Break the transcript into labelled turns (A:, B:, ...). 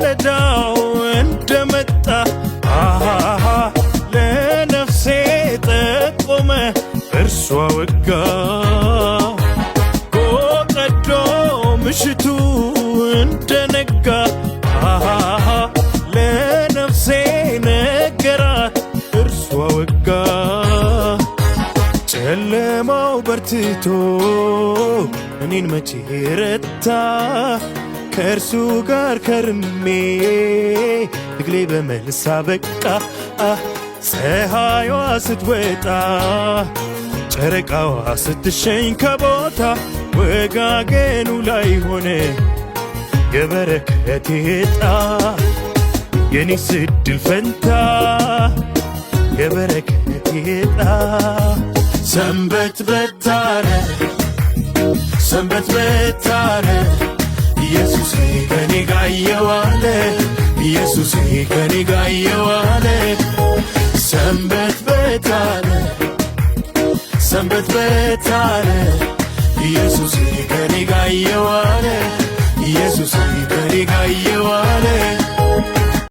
A: ማለዳው እንደመጣ ለነፍሴ ጠቆመ እርሷ ወጋ ቆቀዶ ምሽቱ እንደነጋ ለነፍሴ ነገራት እርሷ ወጋ ጨለማው በርትቶ እኔን መቼ ረታ ከእርሱ ጋር ከርሜ ትግሌ በመልስ አበቃ ፀሐይዋ ስትወጣ ጨረቃዋ ስትሸኝ ከቦታ ወጋገኑ ላይ ሆነ የበረከቴ ዕጣ የኔስ ዕድል ፈንታ የበረከቴ ዕጣ ሰንበት በታረ ሰንበት በታረ ኢየሱስ ከኔ ጋር የዋለ ኢየሱስ ከኔ ጋር የዋለ ሰንበት በታረ ሰንበት በታረ ኢየሱስ